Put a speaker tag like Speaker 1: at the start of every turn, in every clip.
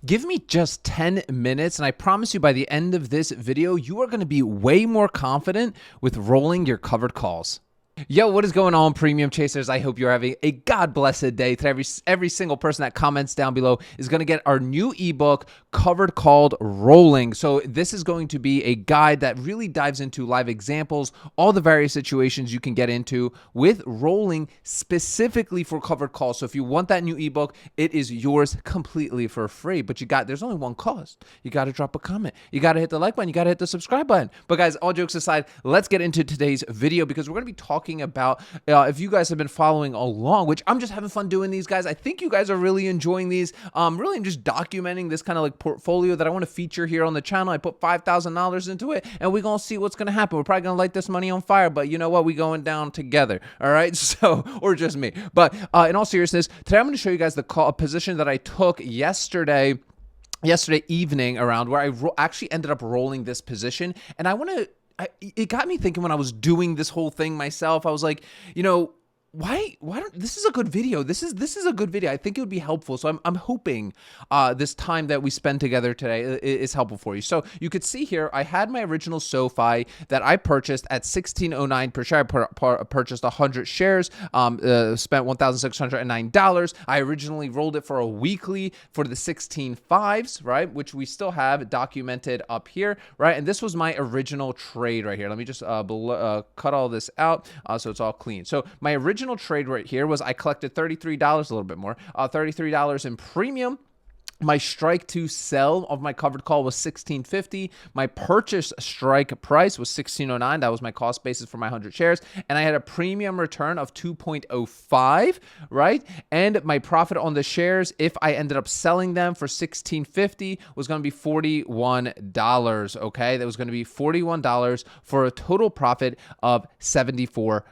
Speaker 1: Give me just 10 minutes, and I promise you by the end of this video, you are going to be way more confident with rolling your covered calls. Yo, what is going on, premium chasers? I hope you're having a God blessed day. Today, every single person that comments down below is going to get our new ebook, Covered Call Rolling. So this is going to be a guide that really dives into live examples, all the various situations you can get into with rolling specifically for covered calls. So if you want that new ebook, it is yours completely for free. But there's only one cost. You got to drop a comment. You got to hit the like button. You got to hit the subscribe button. But guys, all jokes aside, let's get into today's video because we're going to be talking about if you guys have been following along, which I'm just having fun doing these, guys. I think you guys are really enjoying these. Really, I'm just documenting this kind of like portfolio that I want to feature here on the channel. I put $5,000 into it, and we're gonna see what's gonna happen. We're probably gonna light this money on fire, but you know what? We going down together, all right? So, or just me. But in all seriousness, today I'm gonna show you guys the position that I took yesterday evening around where I actually ended up rolling this position, and it got me thinking when I was doing this whole thing myself. I was like, why don't, this is a good video. This is a good video. I think it would be helpful. So I'm hoping this time that we spend together today is helpful for you. So you could see here, I had my original SoFi that I purchased at $16.09 per share. I purchased 100 shares, spent $1,609. I originally rolled it for a weekly for the 16.5s, right? Which we still have documented up here, right? And this was my original trade right here. Let me just cut all this out so it's all clean. So my original trade right here was I collected $33, a little bit more, $33 in premium. My strike to sell of my covered call was $16.50. My purchase strike price was $16.09. That was my cost basis for my 100 shares. And I had a premium return of 2.05, right? And my profit on the shares, if I ended up selling them for $16.50, was going to be $41, okay? That was going to be $41 for a total profit of $74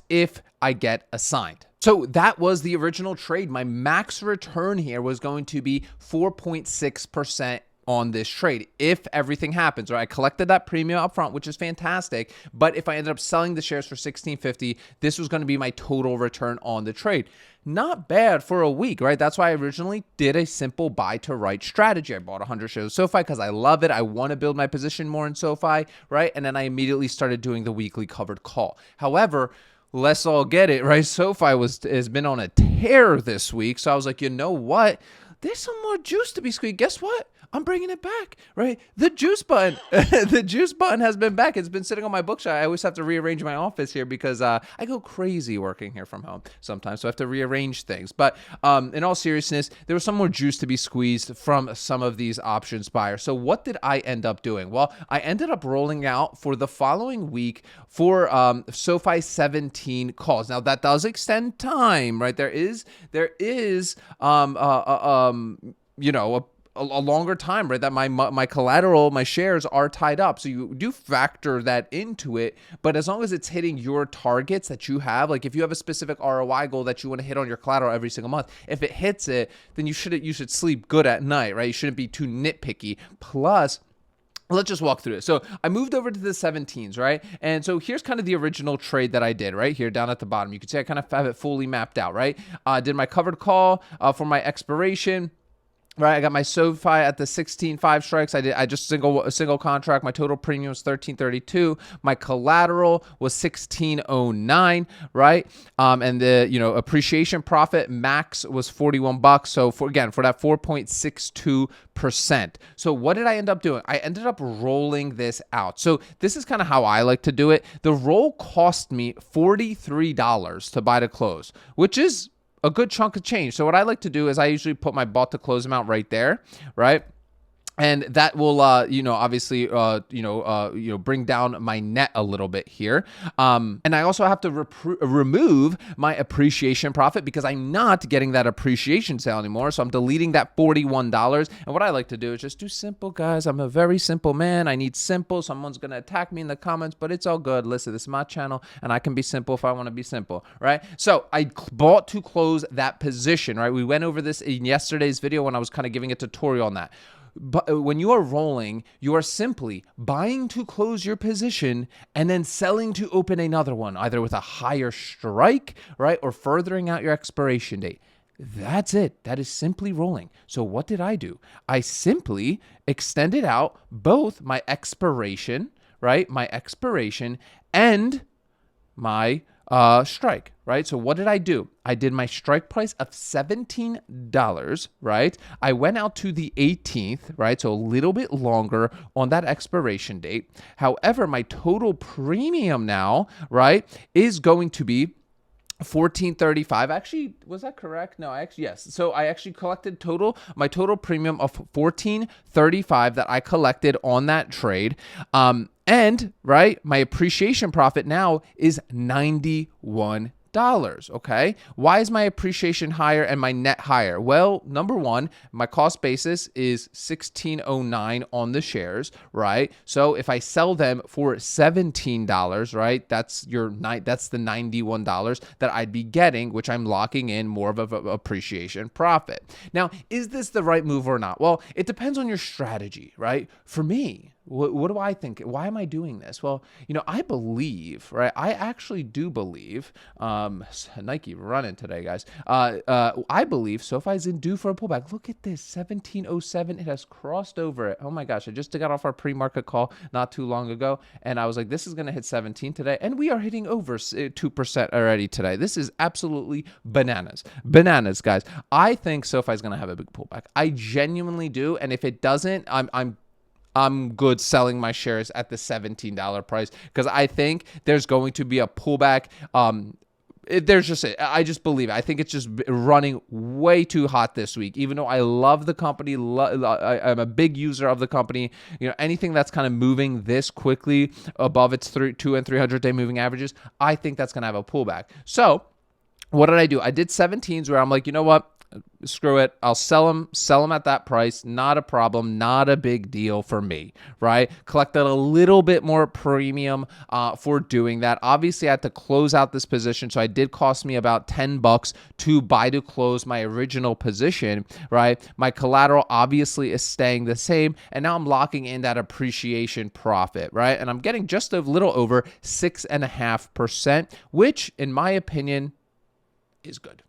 Speaker 1: if I get assigned. So that was the original trade. My max return here was going to be 4.6% on this trade if everything happens, right? I collected that premium up front, which is fantastic. But if I ended up selling the shares for $16.50, this was going to be my total return on the trade. Not bad for a week, right? That's why I originally did a simple buy to right strategy. I bought 100 shares of SoFi because I love it. I want to build my position more in SoFi, right? And then I immediately started doing the weekly covered call. However, let's all get it, right? SoFi has been on a tear this week. So I was like, you know what? There's some more juice to be squeezed. Guess what? I'm bringing it back, right? The juice button, the juice button has been back. It's been sitting on my bookshelf. I always have to rearrange my office here because I go crazy working here from home sometimes. So I have to rearrange things. But in all seriousness, there was some more juice to be squeezed from some of these options buyers. So what did I end up doing? Well, I ended up rolling out for the following week for SoFi 17 calls. Now that does extend time, right? There is a longer time, right? That my collateral, my shares are tied up. So you do factor that into it. But as long as it's hitting your targets that you have, like if you have a specific ROI goal that you want to hit on your collateral every single month, if it hits it, then you should sleep good at night, right? You shouldn't be too nitpicky. Plus, let's just walk through it. So I moved over to the 17s, right? And so here's kind of the original trade that I did right here down at the bottom. You can see I kind of have it fully mapped out, right? Did my covered call for my expiration. Right, I got my SoFi at the 16.5 strikes. I just a single contract. My total premium was $13.32. My collateral was $16.09. Right, and the appreciation profit max was $41. So for that 4.62%. So what did I end up doing? I ended up rolling this out. So this is kind of how I like to do it. The roll cost me $43 to buy to close, which is a good chunk of change. So what I like to do is I usually put my bought to close amount right there, right? And that will, obviously, bring down my net a little bit here. And I also have to remove my appreciation profit because I'm not getting that appreciation sale anymore. So I'm deleting that $41. And what I like to do is just do simple, guys. I'm a very simple man. I need simple. Someone's going to attack me in the comments, but it's all good. Listen, this is my channel, and I can be simple if I want to be simple, right? So I bought to close that position, right? We went over this in yesterday's video when I was kind of giving a tutorial on that. But when you are rolling, you are simply buying to close your position and then selling to open another one, either with a higher strike, right, or furthering out your expiration date. That's it. That is simply rolling. So what did I do? I simply extended out both my expiration, right? My expiration and my strike, right? So what did I do? I did my strike price of $17, right? I went out to the 18th, right? So a little bit longer on that expiration date. However, my total premium now, right, is going to be 1435. Actually, was that correct? No, yes. So I actually collected my total premium of 1435 that I collected on that trade. And right, my appreciation profit now is $91. Okay. Why is my appreciation higher and my net higher? Well, number one, my cost basis is 1609 on the shares, right? So if I sell them for $17, right, that's the $91 that I'd be getting, which I'm locking in more of an appreciation profit. Now, is this the right move or not? Well, it depends on your strategy, right? For me, what do I think? Why am I doing this? Well, I believe, right? I actually do believe, Nike running today, guys. I believe SoFi is in due for a pullback. Look at this, 1707. It has crossed over it. Oh my gosh, I just got off our pre-market call not too long ago, and I was like, this is going to hit 17 today, and we are hitting over 2% already today. This is absolutely bananas. Bananas, guys. I think SoFi is going to have a big pullback. I genuinely do, and if it doesn't, I'm good selling my shares at the $17 price because I think there's going to be a pullback. I just believe it. I think it's just running way too hot this week. Even though I love the company, I'm a big user of the company. Anything that's kind of moving this quickly above its 200 and 300-day moving averages, I think that's going to have a pullback. So what did I do? I did 17s where I'm like, you know what? Screw it. I'll sell them at that price. Not a problem. Not a big deal for me, right? Collected a little bit more premium for doing that. Obviously, I had to close out this position, so it did cost me about $10 to buy to close my original position, right? My collateral obviously is staying the same, and now I'm locking in that appreciation profit, right? And I'm getting just a little over 6.5%, which, in my opinion, is good.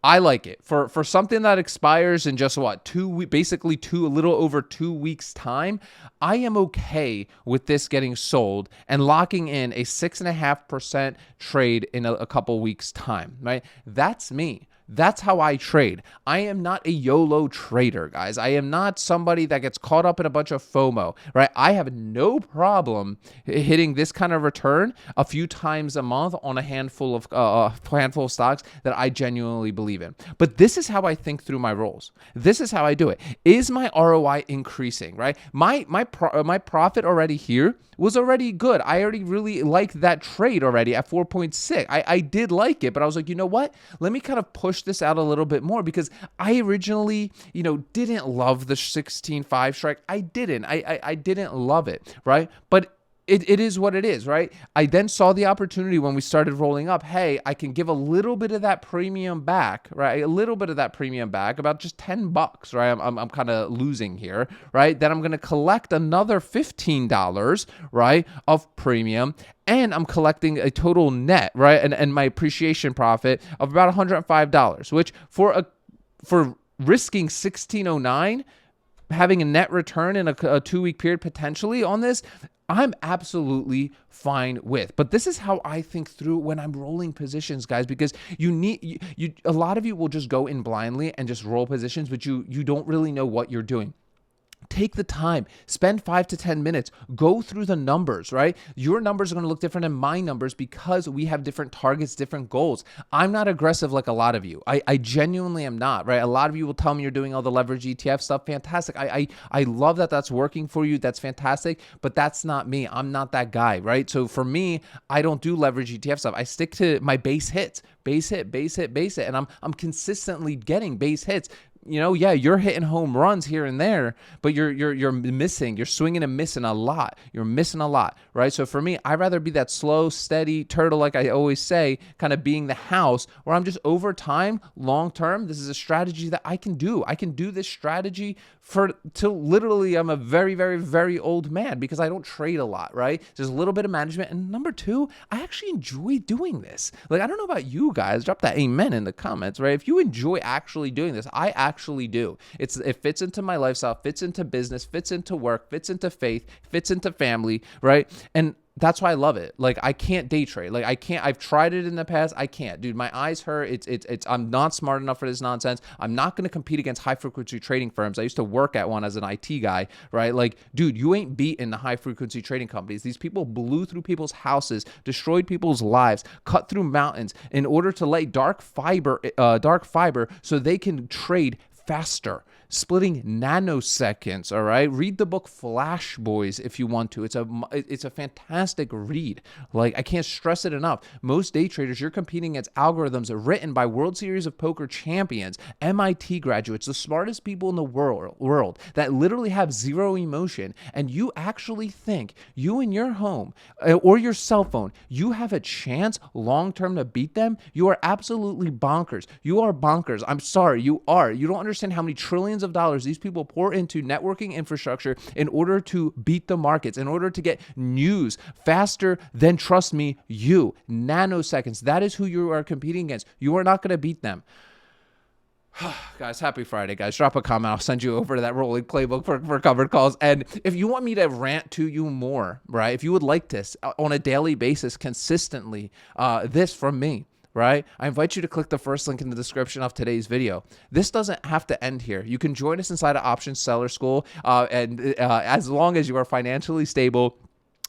Speaker 1: I like it for something that expires in just a little over 2 weeks time. I am okay with this getting sold and locking in a 6.5% trade in a couple weeks time, right? That's me. That's how I trade. I am not a YOLO trader, guys. I am not somebody that gets caught up in a bunch of FOMO, right? I have no problem hitting this kind of return a few times a month on a handful of stocks that I genuinely believe in. But this is how I think through my rolls. This is how I do it. Is my ROI increasing, right? My profit already here was already good. I already really liked that trade already at 4.6. I did like it, but I was like, you know what? Let me kind of push this out a little bit more because I originally, didn't love the 16.5 strike. I didn't. I didn't love it, right? But it is what it is, right? I then saw the opportunity when we started rolling up. Hey, I can give a little bit of that premium back, right? A little bit of that premium back, about just $10, right? I'm kind of losing here, right? Then I'm going to collect another $15, right, of premium. And I'm collecting a total net, right? And my appreciation profit of about $105, which for risking 1609, having a net return in a 2-week period potentially on this, I'm absolutely fine with. But this is how I think through when I'm rolling positions, guys, because a lot of you will just go in blindly and just roll positions, but you don't really know what you're doing. Take the time, spend 5 to 10 minutes, go through the numbers, right? Your numbers are going to look different than my numbers because we have different targets, different goals. I'm not aggressive like a lot of you. I genuinely am not, right? A lot of you will tell me you're doing all the leverage ETF stuff. Fantastic. I love that that's working for you. That's fantastic, but that's not me. I'm not that guy, right? So for me, I don't do leverage ETF stuff. I stick to my base hits, base hit, and I'm consistently getting base hits. yeah, you're hitting home runs here and there, but you're missing, you're swinging and missing a lot. You're missing a lot, right? So for me, I'd rather be that slow, steady turtle, like I always say, kind of being the house where I'm just over time, long term. This is a strategy that I can do. I can do this strategy till literally I'm a very, very, very old man because I don't trade a lot, right? There's a little bit of management. And number two, I actually enjoy doing this. Like, I don't know about you guys, drop that amen in the comments, right? If you enjoy actually doing this, I actually do. It fits into my lifestyle, fits into business, fits into work, fits into faith, fits into family, right? And that's why I love it. Like, I can't day trade. Like, I can't. I've tried it in the past. I can't, dude. My eyes hurt. I'm not smart enough for this nonsense. I'm not going to compete against high frequency trading firms. I used to work at one as an IT guy, right? Like, dude, you ain't beating the high frequency trading companies. These people blew through people's houses, destroyed people's lives, cut through mountains in order to lay dark fiber so they can trade faster, splitting nanoseconds. All right, read the book Flash Boys if you want to. It's a fantastic read. Like, I can't stress it enough. Most day traders, you're competing against algorithms written by World Series of Poker champions, MIT graduates, the smartest people in the world that literally have zero emotion, and you actually think you in your home or your cell phone, you have a chance long term to beat them? You are absolutely bonkers. You are bonkers. I'm sorry, you are. You don't understand how many trillions of dollars these people pour into networking infrastructure in order to beat the markets, in order to get news faster than, trust me, nanoseconds. That is who you are competing against. You are not going to beat them. Guys, happy Friday, guys. Drop a comment. I'll send you over to that rolling playbook for covered calls. And if you want me to rant to you more, right, if you would like this on a daily basis consistently, this from me, right? I invite you to click the first link in the description of today's video. This doesn't have to end here. You can join us inside of Options Seller School, and as long as you are financially stable,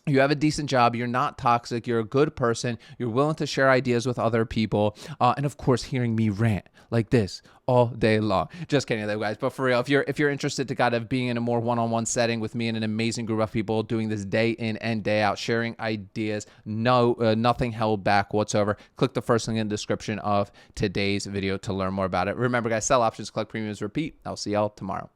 Speaker 1: you have a decent job, you're not toxic, you're a good person, you're willing to share ideas with other people, and of course, hearing me rant like this all day long. Just kidding, though, guys. But for real, if you're interested to kind of being in a more one-on-one setting with me and an amazing group of people doing this day in and day out, sharing ideas, nothing held back whatsoever, click the first link in the description of today's video to learn more about it. Remember, guys, sell options, collect premiums, repeat. I'll see y'all tomorrow.